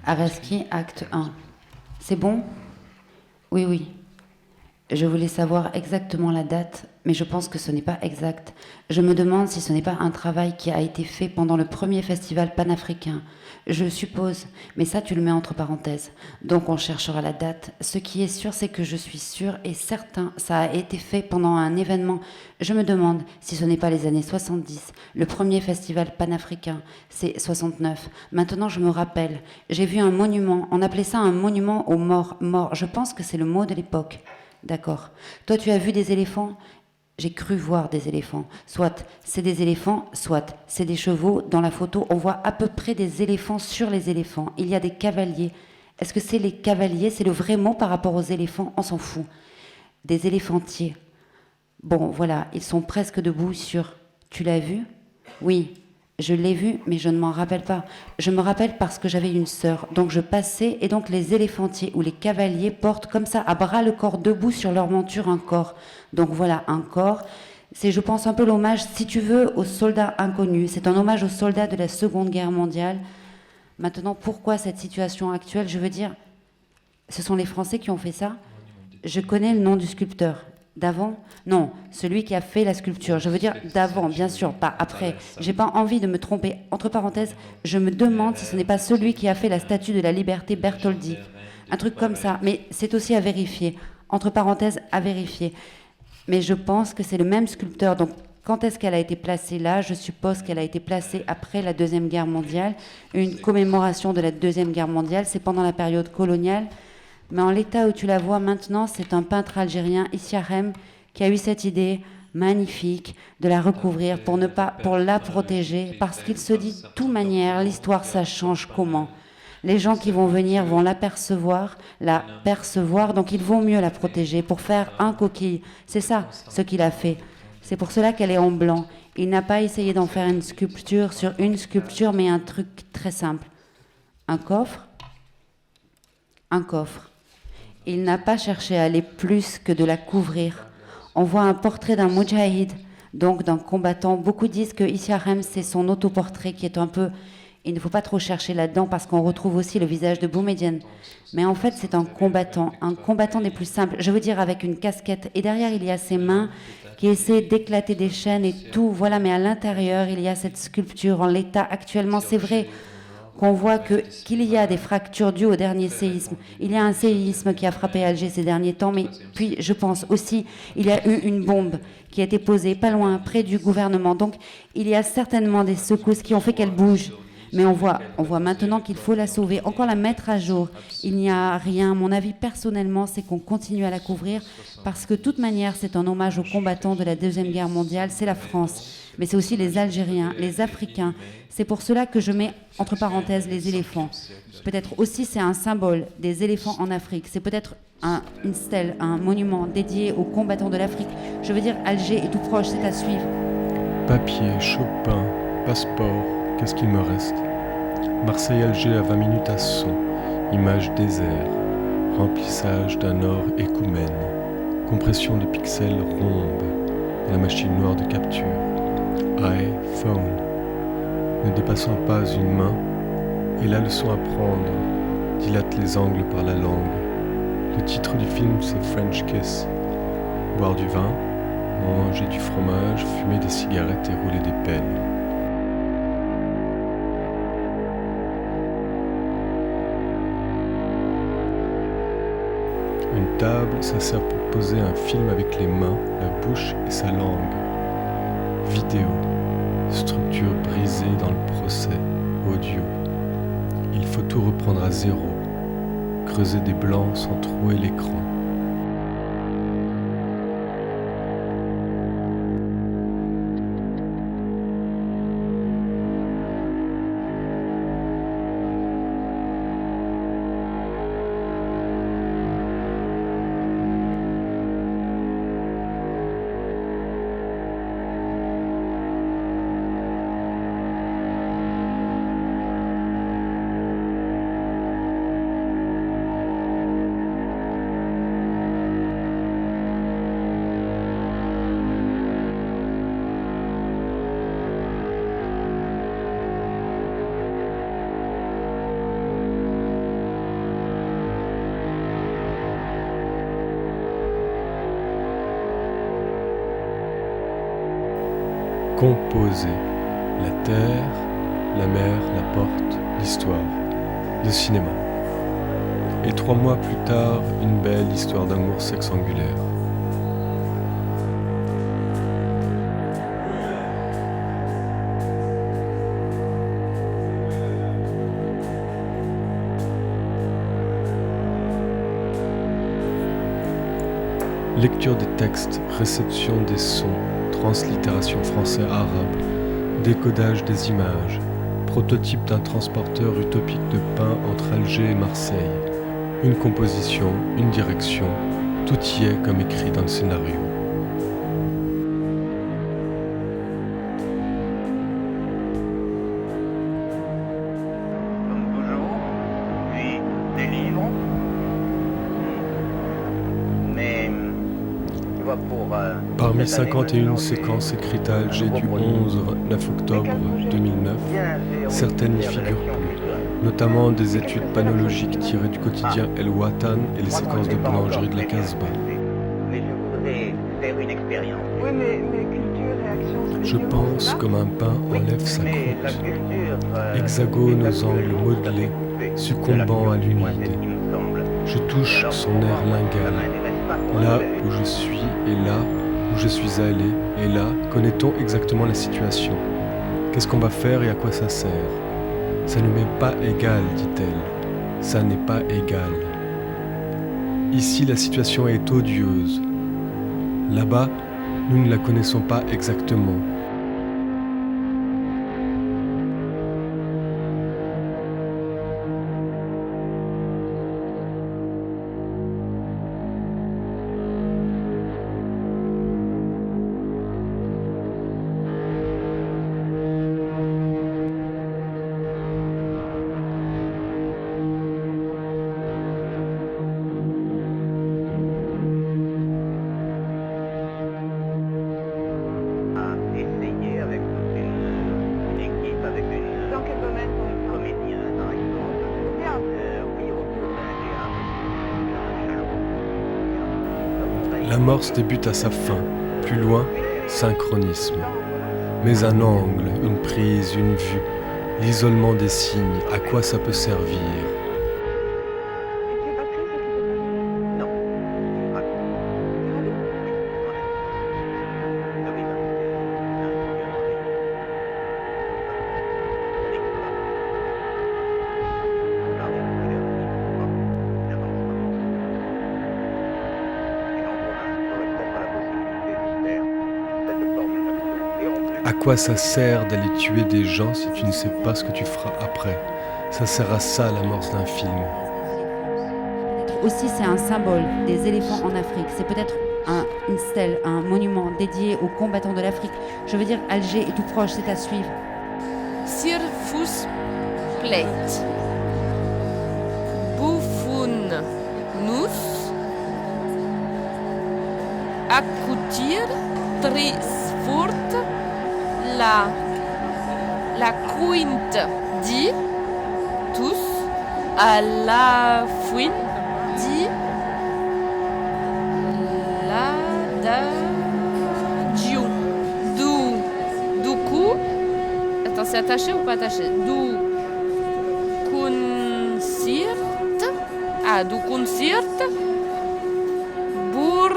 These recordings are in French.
Araski, acte 1. C'est bon? Oui, oui. Je voulais savoir exactement la date, mais je pense que ce n'est pas exact. Je me demande si ce n'est pas un travail qui a été fait pendant le premier festival panafricain. Je suppose, mais ça tu le mets entre parenthèses. Donc on cherchera la date. Ce qui est sûr, c'est que je suis sûr et certain, ça a été fait pendant un événement. Je me demande si ce n'est pas les années 70. Le premier festival panafricain, c'est 69. Maintenant je me rappelle, j'ai vu un monument, on appelait ça un monument aux morts. Morts, je pense que c'est le mot de l'époque. D'accord. Toi, tu as vu des éléphants? J'ai cru voir des éléphants. Soit c'est des éléphants, soit c'est des chevaux. Dans la photo, on voit à peu près des éléphants sur les éléphants. Il y a des cavaliers. Est-ce que c'est les cavaliers? C'est le vrai mot par rapport aux éléphants? On s'en fout. Des éléphantiers. Bon, voilà, ils sont presque debout sur... Tu l'as vu? Oui, je l'ai vu, mais je ne m'en rappelle pas. Je me rappelle parce que j'avais une sœur. Donc je passais, et donc les éléphantiers ou les cavaliers portent comme ça, à bras le corps debout sur leur monture, un corps. Donc voilà, un corps. C'est, je pense, un peu l'hommage, si tu veux, aux soldats inconnus. C'est un hommage aux soldats de la Seconde Guerre mondiale. Maintenant, pourquoi cette situation actuelle? Je veux dire, ce sont les Français qui ont fait ça. Je connais le nom du sculpteur. D'avant? Non, celui qui a fait la sculpture. Je veux dire d'avant, bien sûr, pas après. J'ai pas envie de me tromper. Entre parenthèses, je me demande si ce n'est pas celui qui a fait la statue de la liberté Bertoldi. Un truc comme ça. Mais c'est aussi à vérifier. Entre parenthèses, à vérifier. Mais je pense que c'est le même sculpteur. Donc, quand est-ce qu'elle a été placée là? Je suppose qu'elle a été placée après la Deuxième Guerre mondiale. Une commémoration de la Deuxième Guerre mondiale, c'est pendant la période coloniale. Mais en l'état où tu la vois maintenant, c'est un peintre algérien, Issiarem, qui a eu cette idée magnifique de la recouvrir pour la protéger, parce qu'il se dit de toute manière, l'histoire ça change comment? Les gens qui vont venir vont la percevoir, donc il vaut mieux la protéger pour faire un coquille. C'est ça ce qu'il a fait. C'est pour cela qu'elle est en blanc. Il n'a pas essayé d'en faire une sculpture sur une sculpture, mais un truc très simple. Un coffre, un coffre. Il n'a pas cherché à aller plus que de la couvrir. On voit un portrait d'un moudjahid, donc d'un combattant. Beaucoup disent que Issiarem, c'est son autoportrait qui est un peu... Il ne faut pas trop chercher là-dedans parce qu'on retrouve aussi le visage de Boumedienne. Mais en fait, c'est un combattant des plus simples. Je veux dire avec une casquette. Et derrière, il y a ses mains qui essaient d'éclater des chaînes et tout. Voilà, mais à l'intérieur, il y a cette sculpture en l'état actuellement. C'est vrai qu'on voit qu'il y a des fractures dues au dernier séisme. Il y a un séisme qui a frappé Alger ces derniers temps, mais puis je pense aussi il y a eu une bombe qui a été posée pas loin, près du gouvernement. Donc il y a certainement des secousses qui ont fait qu'elle bouge. Mais on voit maintenant qu'il faut la sauver, encore la mettre à jour. Il n'y a rien. Mon avis personnellement, c'est qu'on continue à la couvrir parce que de toute manière, c'est un hommage aux combattants de la Deuxième Guerre mondiale. C'est la France, mais c'est aussi les Algériens, les Africains. C'est pour cela que je mets entre parenthèses les éléphants. Peut-être aussi c'est un symbole des éléphants en Afrique. C'est peut-être une stèle, un monument dédié aux combattants de l'Afrique. Je veux dire, Alger est tout proche, c'est à suivre. Papier, Chopin, passeport, qu'est-ce qu'il me reste? Marseille-Alger à 20 minutes à son, image désert, remplissage d'un or écoumène, compression de pixels rhombe, la machine noire de capture, iPhone, ne dépassant pas une main, et la leçon à prendre, dilate les angles par la langue. Le titre du film c'est French Kiss, boire du vin, manger du fromage, fumer des cigarettes et rouler des pelles. Une table, ça sert pour poser un film avec les mains, la bouche et sa langue. Vidéo, structure brisée dans le procès, audio. Il faut tout reprendre à zéro, creuser des blancs sans trouer l'écran. composer la terre, la mer, la porte, l'histoire, le cinéma. Et 3 mois plus tard, une belle histoire d'amour sexangulaire. Lecture des textes, réception des sons, translittération français-arabe, décodage des images, prototype d'un transporteur utopique de pain entre Alger et Marseille. Une composition, une direction, tout y est comme écrit dans le scénario. Comme toujours, puis des livres. Mais, tu vois, pour... Parmi cette année, 51 maintenant, séquences écrites à Alger un du nouveau 11 au 9 octobre 2009, certaines n'y figurent plus, notamment des études panologiques tirées du quotidien El Watan et les séquences de boulangerie de la Casbah. Mais je voudrais faire une expérience. Oui, mais culture et action, c'est Je des pense violences, comme un pain enlève sa Mais la croûte, culture... hexagone aux angles modelés, succombant à l'humidité. Il me semble. Je touche son air lingual, là où je suis et là où je suis allé, et là, connaît-on exactement la situation? Qu'est-ce qu'on va faire et à quoi ça sert? Ça ne m'est pas égal, dit-elle. Ça n'est pas égal. Ici, la situation est odieuse. Là-bas, nous ne la connaissons pas exactement. À essayer avec toute une équipe, avec une... Dans quel domaine, par exemple? comédien, par exemple. Au théâtre. Oui, autour d'un théâtre. L'amorce débute à sa fin. Plus loin, synchronisme. Mais un angle, une prise, une vue, l'isolement des signes, à quoi ça peut servir? Et tu es pas triste et tu t'es pas Non. Ah, bien? oui, oui, À quoi ça sert d'aller tuer des gens si tu ne sais pas ce que tu feras après? Ça sert à ça l'amorce d'un film. Aussi, c'est un symbole des éléphants en Afrique. C'est peut-être une stèle, un monument dédié aux combattants de l'Afrique. Je veux dire, Alger est tout proche, c'est à suivre. Cirfus plate. Boufoun nous. Accoutir trisfurt la quinte dit tous à la fouine dit l'adagio du coup attends c'est attaché ou pas attaché du concert pour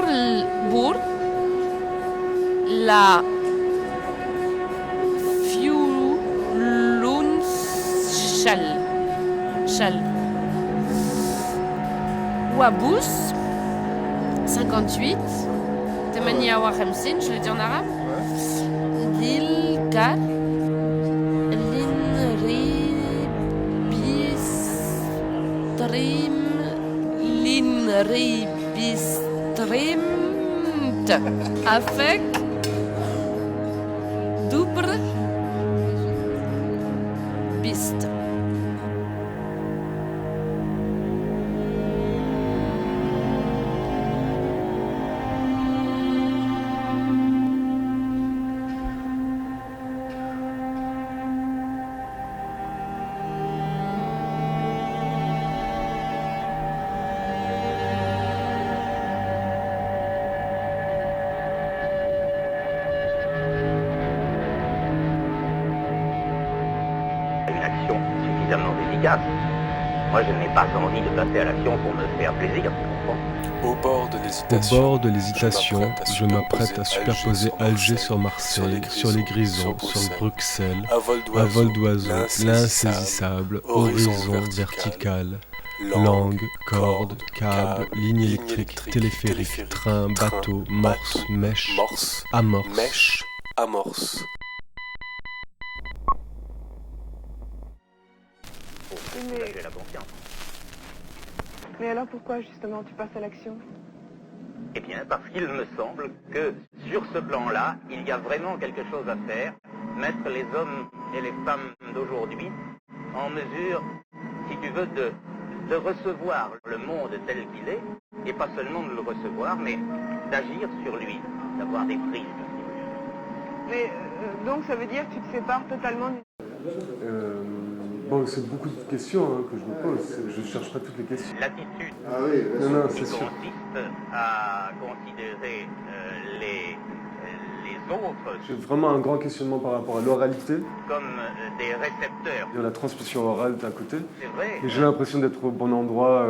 la Chal. Wabous 58 Temania Wahamsin, je le dis en arabe. Dilkar Linribistrimt avec double bist. action suffisamment efficace. Moi, je n'ai pas envie de passer à l'action pour me faire plaisir, tu comprends? Au bord de l'hésitation, je m'apprête à superposer Alger sur Marseille, sur les Grisons, sur Bruxelles, à vol d'oiseau, l'insaisissable, horizon vertical, langue, corde, câble, ligne électrique, téléphérique, train, bateau, morse, mèche, amorce. Faut Mais- soulager la conscience. Mais alors pourquoi justement tu passes à l'action? Eh bien, parce qu'il me semble que sur ce plan-là, il y a vraiment quelque chose à faire, mettre les hommes et les femmes d'aujourd'hui en mesure, si tu veux, de recevoir le monde tel qu'il est, et pas seulement de le recevoir, mais d'agir sur lui, d'avoir des prises. Mais donc ça veut dire que tu te sépares totalement du... Bon, c'est beaucoup de questions que je me pose. Je ne cherche pas toutes les questions. L'attitude Non, qui c'est sûr. consiste à considérer les autres J'ai vraiment un grand questionnement par rapport à l'oralité, comme des récepteurs. il y a la transmission orale d'un côté, C'est vrai. et j'ai l'impression d'être au bon endroit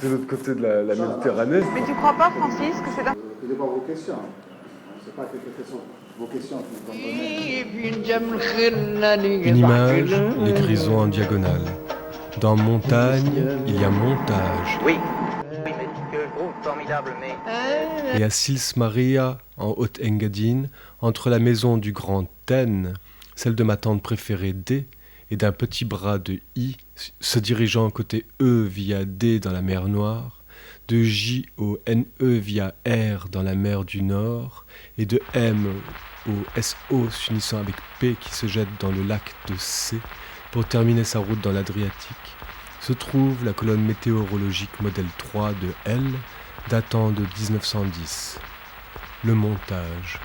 de l'autre côté de la Méditerranée. Mais tu crois pas, Francis, que c'est... Posez pas vos questions. C'est pas quelques questions. Vos questions qui nous donnent. Une image, les Grisons en diagonale. Dans montagne, il y a montage. Oui, mais ce que je trouve formidable, mais Et à Sils Maria, en Haute-Engadine, entre la maison du grand N, celle de ma tante préférée D, et d'un petit bras de I, se dirigeant côté E via D dans la mer Noire, de J au NE via R dans la mer du Nord, et de M au SO s'unissant avec P qui se jette dans le lac de C, pour terminer sa route dans l'Adriatique, se trouve la colonne météorologique modèle 3 de L, datant de 1910. Le montage.